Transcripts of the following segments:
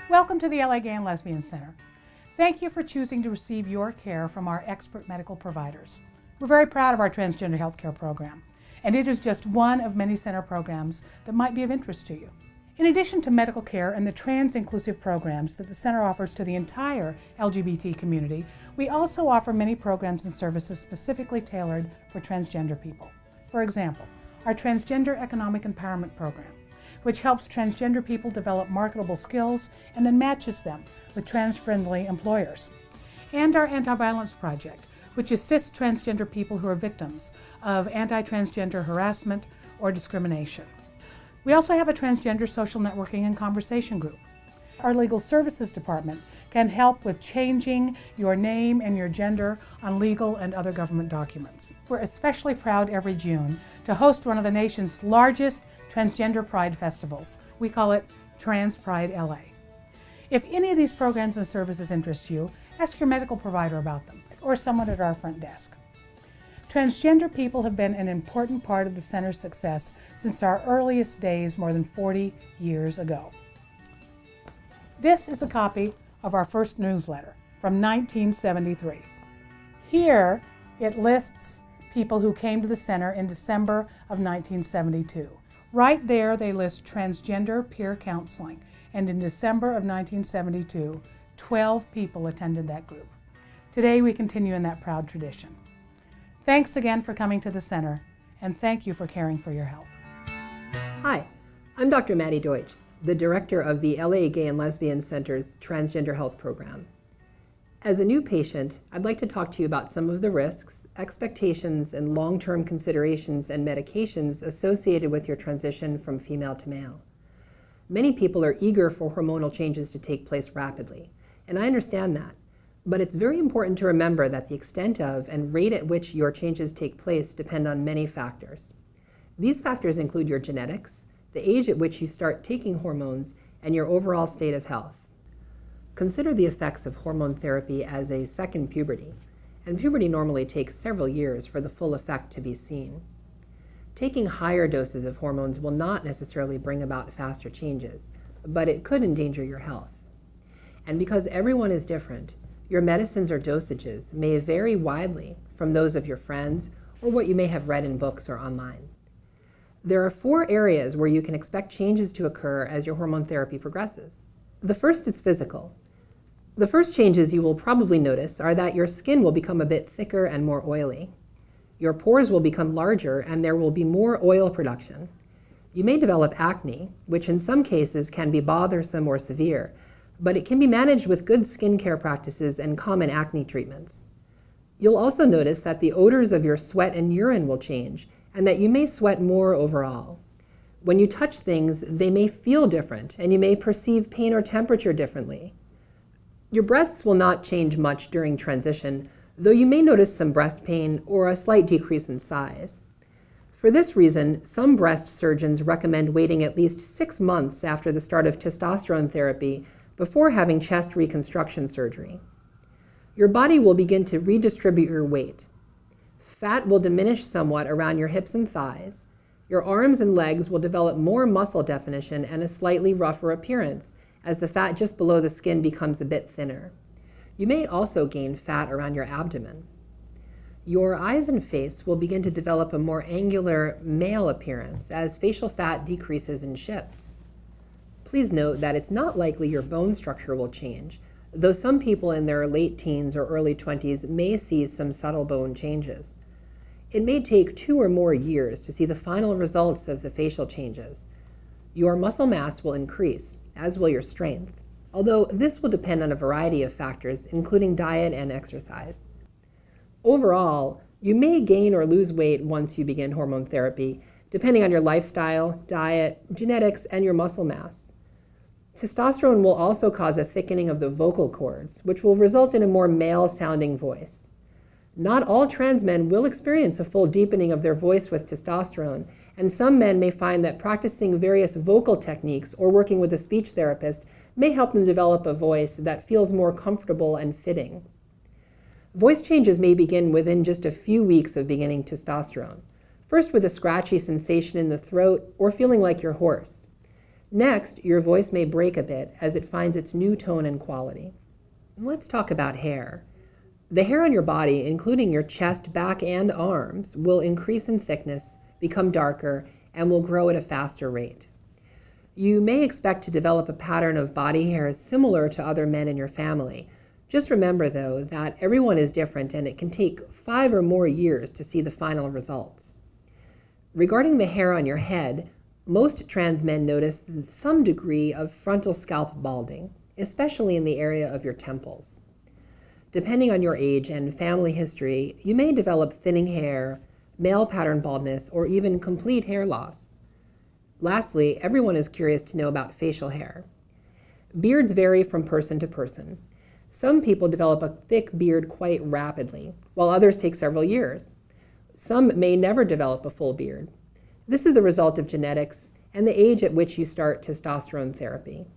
Welcome to the LA Gay and Lesbian Center. Thank you for choosing to receive your care from our expert medical providers. We're very proud of our transgender healthcare program, and it is just one of many center programs that might be of interest to you. In addition to medical care and the trans-inclusive programs that the center offers to the entire LGBT community, we also offer many programs and services specifically tailored for transgender people. For example, our Transgender Economic Empowerment Program, which helps transgender people develop marketable skills and then matches them with trans-friendly employers. And our Anti-Violence Project, which assists transgender people who are victims of anti-transgender harassment or discrimination. We also have a transgender social networking and conversation group. Our legal services department can help with changing your name and your gender on legal and other government documents. We're especially proud every June to host one of the nation's largest transgender pride festivals. We call it Trans Pride LA. If any of these programs and services interest you, ask your medical provider about them or someone at our front desk. Transgender people have been an important part of the center's success since our earliest days more than 40 years ago. This is a copy of our first newsletter from 1973. Here it lists people who came to the center in December of 1972. Right there they list transgender peer counseling, and in December of 1972, 12 people attended that group. Today we continue in that proud tradition. Thanks again for coming to the center, and thank you for caring for your health. Hi, I'm Dr. Maddie Deutsch, the director of the LA Gay and Lesbian Center's Transgender Health Program. As a new patient, I'd like to talk to you about some of the risks, expectations, and long-term considerations and medications associated with your transition from female to male. Many people are eager for hormonal changes to take place rapidly, and I understand that. But it's very important to remember that the extent of and rate at which your changes take place depend on many factors. These factors include your genetics, the age at which you start taking hormones, and your overall state of health. Consider the effects of hormone therapy as a second puberty, and puberty normally takes several years for the full effect to be seen. Taking higher doses of hormones will not necessarily bring about faster changes, but it could endanger your health. And because everyone is different, your medicines or dosages may vary widely from those of your friends or what you may have read in books or online. There are 4 areas where you can expect changes to occur as your hormone therapy progresses. The first is physical. The first changes you will probably notice are that your skin will become a bit thicker and more oily. Your pores will become larger and there will be more oil production. You may develop acne, which in some cases can be bothersome or severe, but it can be managed with good skincare practices and common acne treatments. You'll also notice that the odors of your sweat and urine will change, and that you may sweat more overall. When you touch things, they may feel different, and you may perceive pain or temperature differently. Your breasts will not change much during transition, though you may notice some breast pain or a slight decrease in size. For this reason, some breast surgeons recommend waiting at least 6 months after the start of testosterone therapy before having chest reconstruction surgery. Your body will begin to redistribute your weight. Fat will diminish somewhat around your hips and thighs. Your arms and legs will develop more muscle definition and a slightly rougher appearance as the fat just below the skin becomes a bit thinner. You may also gain fat around your abdomen. Your eyes and face will begin to develop a more angular male appearance as facial fat decreases and shifts. Please note that it's not likely your bone structure will change, though some people in their late teens or early 20s may see some subtle bone changes. It may take 2 or more years to see the final results of the facial changes. Your muscle mass will increase, as will your strength, although this will depend on a variety of factors, including diet and exercise. Overall, you may gain or lose weight once you begin hormone therapy, depending on your lifestyle, diet, genetics, and your muscle mass. Testosterone will also cause a thickening of the vocal cords, which will result in a more male-sounding voice. Not all trans men will experience a full deepening of their voice with testosterone, and some men may find that practicing various vocal techniques or working with a speech therapist may help them develop a voice that feels more comfortable and fitting. Voice changes may begin within just a few weeks of beginning testosterone, first with a scratchy sensation in the throat or feeling like you're hoarse. Next, your voice may break a bit as it finds its new tone and quality. Let's talk about hair. The hair on your body, including your chest, back, and arms, will increase in thickness, become darker, and will grow at a faster rate. You may expect to develop a pattern of body hair similar to other men in your family. Just remember, though, that everyone is different and it can take 5 or more years to see the final results. Regarding the hair on your head, most trans men notice some degree of frontal scalp balding, especially in the area of your temples. Depending on your age and family history, you may develop thinning hair, male pattern baldness, or even complete hair loss. Lastly, everyone is curious to know about facial hair. Beards vary from person to person. Some people develop a thick beard quite rapidly, while others take several years. Some may never develop a full beard. This is the result of genetics and the age at which you start testosterone therapy.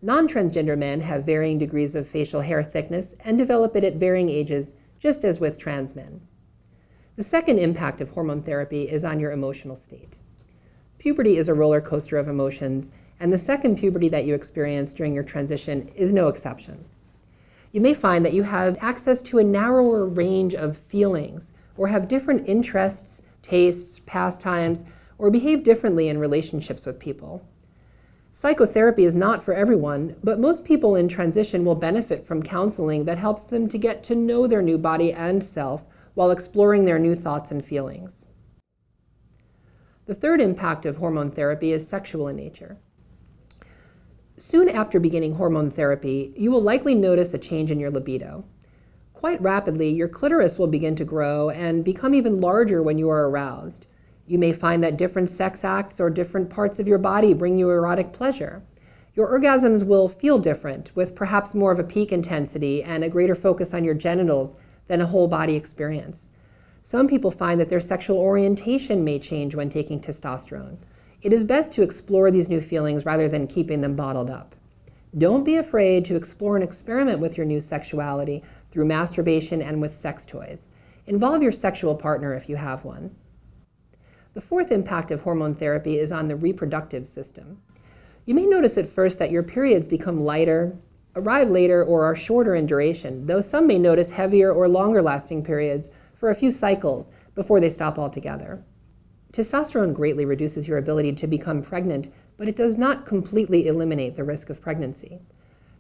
Non-transgender men have varying degrees of facial hair thickness and develop it at varying ages, just as with trans men. The second impact of hormone therapy is on your emotional state. Puberty is a roller coaster of emotions, and the second puberty that you experience during your transition is no exception. You may find that you have access to a narrower range of feelings, or have different interests, tastes, pastimes, or behave differently in relationships with people. Psychotherapy is not for everyone, but most people in transition will benefit from counseling that helps them to get to know their new body and self while exploring their new thoughts and feelings. The third impact of hormone therapy is sexual in nature. Soon after beginning hormone therapy, you will likely notice a change in your libido. Quite rapidly, your clitoris will begin to grow and become even larger when you are aroused. You may find that different sex acts or different parts of your body bring you erotic pleasure. Your orgasms will feel different, with perhaps more of a peak intensity and a greater focus on your genitals than a whole body experience. Some people find that their sexual orientation may change when taking testosterone. It is best to explore these new feelings rather than keeping them bottled up. Don't be afraid to explore and experiment with your new sexuality through masturbation and with sex toys. Involve your sexual partner if you have one. The fourth impact of hormone therapy is on the reproductive system. You may notice at first that your periods become lighter, arrive later, or are shorter in duration, though some may notice heavier or longer lasting periods for a few cycles before they stop altogether. Testosterone greatly reduces your ability to become pregnant, but it does not completely eliminate the risk of pregnancy.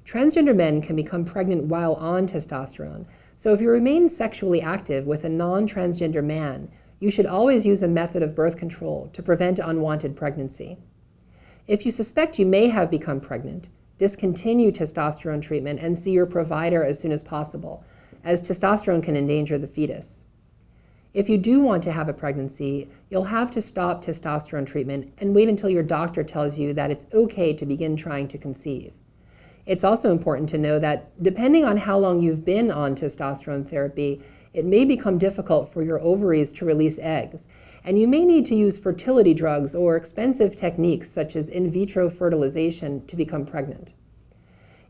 Transgender men can become pregnant while on testosterone, so if you remain sexually active with a non-transgender man, you should always use a method of birth control to prevent unwanted pregnancy. If you suspect you may have become pregnant, discontinue testosterone treatment and see your provider as soon as possible, as testosterone can endanger the fetus. If you do want to have a pregnancy, you'll have to stop testosterone treatment and wait until your doctor tells you that it's okay to begin trying to conceive. It's also important to know that depending on how long you've been on testosterone therapy, it may become difficult for your ovaries to release eggs, and you may need to use fertility drugs or expensive techniques such as in vitro fertilization to become pregnant.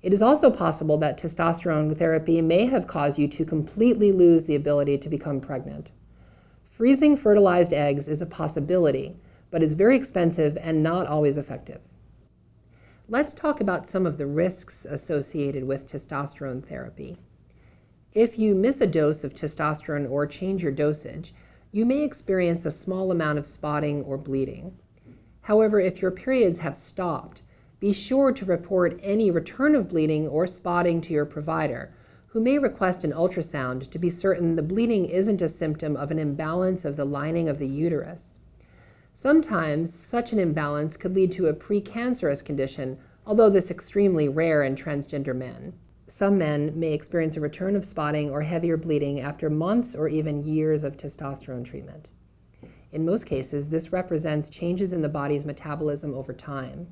It is also possible that testosterone therapy may have caused you to completely lose the ability to become pregnant. Freezing fertilized eggs is a possibility, but is very expensive and not always effective. Let's talk about some of the risks associated with testosterone therapy. If you miss a dose of testosterone or change your dosage, you may experience a small amount of spotting or bleeding. However, if your periods have stopped, be sure to report any return of bleeding or spotting to your provider, who may request an ultrasound to be certain the bleeding isn't a symptom of an imbalance of the lining of the uterus. Sometimes such an imbalance could lead to a precancerous condition, although this is extremely rare in transgender men. Some men may experience a return of spotting or heavier bleeding after months or even years of testosterone treatment. In most cases, this represents changes in the body's metabolism over time.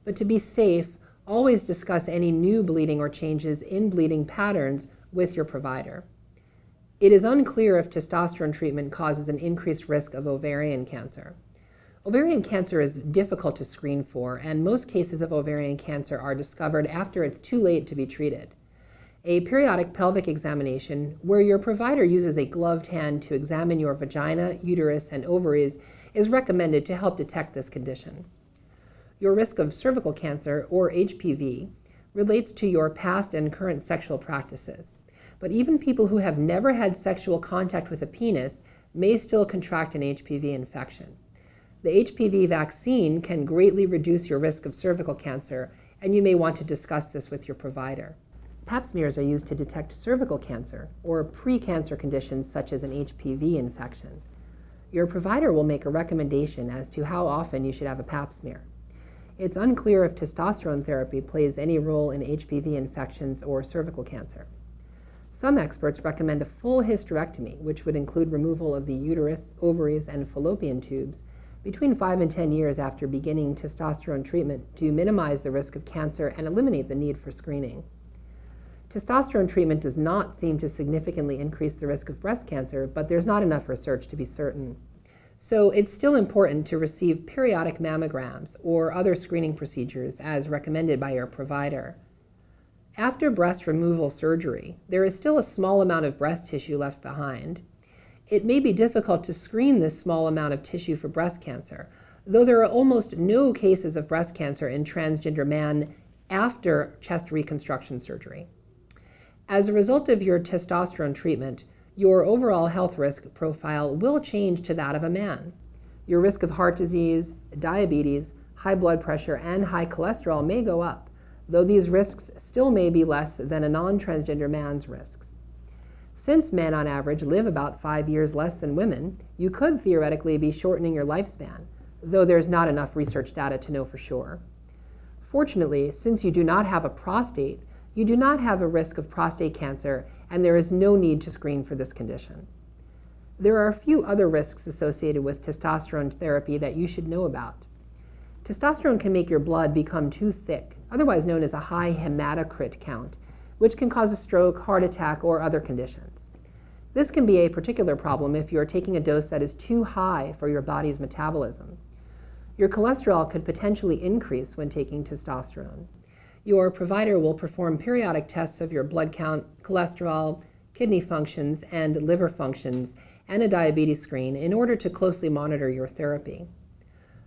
But to be safe, always discuss any new bleeding or changes in bleeding patterns with your provider. It is unclear if testosterone treatment causes an increased risk of ovarian cancer. Ovarian cancer is difficult to screen for, and most cases of ovarian cancer are discovered after it's too late to be treated. A periodic pelvic examination, where your provider uses a gloved hand to examine your vagina, uterus, and ovaries, is recommended to help detect this condition. your risk of cervical cancer, or HPV, relates to your past and current sexual practices. But even people who have never had sexual contact with a penis may still contract an HPV infection. The HPV vaccine can greatly reduce your risk of cervical cancer, and you may want to discuss this with your provider. Pap smears are used to detect cervical cancer or pre-cancer conditions such as an HPV infection. Your provider will make a recommendation as to how often you should have a pap smear. It's unclear if testosterone therapy plays any role in HPV infections or cervical cancer. Some experts recommend a full hysterectomy, which would include removal of the uterus, ovaries, and fallopian tubes between 5 and 10 years after beginning testosterone treatment to minimize the risk of cancer and eliminate the need for screening. Testosterone treatment does not seem to significantly increase the risk of breast cancer, but there's not enough research to be certain. So it's still important to receive periodic mammograms or other screening procedures as recommended by your provider. After breast removal surgery, there is still a small amount of breast tissue left behind. It may be difficult to screen this small amount of tissue for breast cancer, though there are almost no cases of breast cancer in transgender men after chest reconstruction surgery. As a result of your testosterone treatment, your overall health risk profile will change to that of a man. Your risk of heart disease, diabetes, high blood pressure, and high cholesterol may go up, though these risks still may be less than a non-transgender man's risks. Since men on average live about 5 years less than women, you could theoretically be shortening your lifespan, though there's not enough research data to know for sure. Fortunately, since you do not have a prostate, you do not have a risk of prostate cancer, and there is no need to screen for this condition. There are a few other risks associated with testosterone therapy that you should know about. Testosterone can make your blood become too thick, otherwise known as a high hematocrit count, which can cause a stroke, heart attack, or other conditions. This can be a particular problem if you're taking a dose that is too high for your body's metabolism. Your cholesterol could potentially increase when taking testosterone. Your provider will perform periodic tests of your blood count, cholesterol, kidney functions, and liver functions, and a diabetes screen in order to closely monitor your therapy.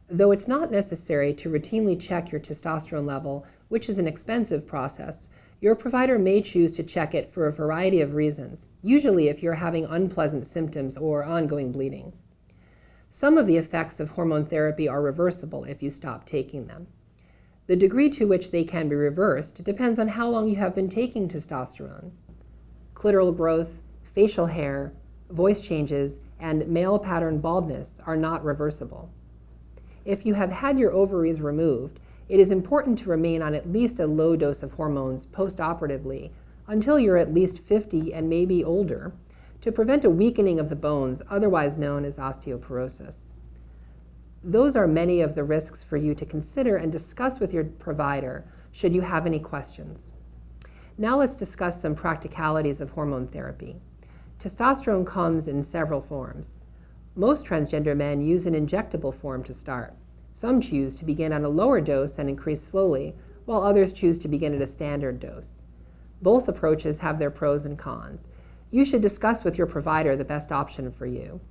Though it's not necessary to routinely check your testosterone level, which is an expensive process, your provider may choose to check it for a variety of reasons, usually if you're having unpleasant symptoms or ongoing bleeding. Some of the effects of hormone therapy are reversible if you stop taking them. The degree to which they can be reversed depends on how long you have been taking testosterone. Clitoral growth, facial hair, voice changes, and male pattern baldness are not reversible. If you have had your ovaries removed, it is important to remain on at least a low dose of hormones post-operatively until you're at least 50 and maybe older to prevent a weakening of the bones, otherwise known as osteoporosis. Those are many of the risks for you to consider and discuss with your provider should you have any questions. Now let's discuss some practicalities of hormone therapy. Testosterone comes in several forms. Most transgender men use an injectable form to start. Some choose to begin at a lower dose and increase slowly, while others choose to begin at a standard dose. Both approaches have their pros and cons. You should discuss with your provider the best option for you.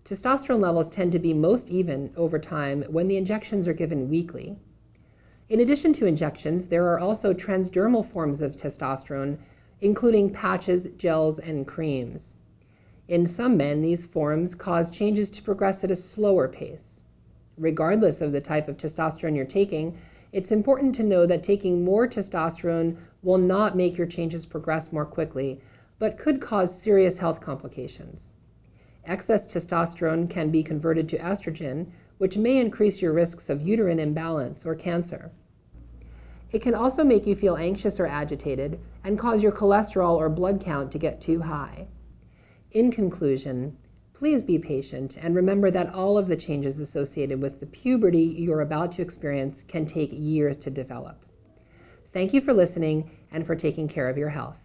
Testosterone levels tend to be most even over time when the injections are given weekly. In addition to injections, there are also transdermal forms of testosterone, including patches, gels, and creams. In some men, these forms cause changes to progress at a slower pace. Regardless of the type of testosterone you're taking, it's important to know that taking more testosterone will not make your changes progress more quickly, but could cause serious health complications. Excess testosterone can be converted to estrogen, which may increase your risks of uterine imbalance or cancer. It can also make you feel anxious or agitated and cause your cholesterol or blood count to get too high. In conclusion, please be patient and remember that all of the changes associated with the puberty you're about to experience can take years to develop. Thank you for listening and for taking care of your health.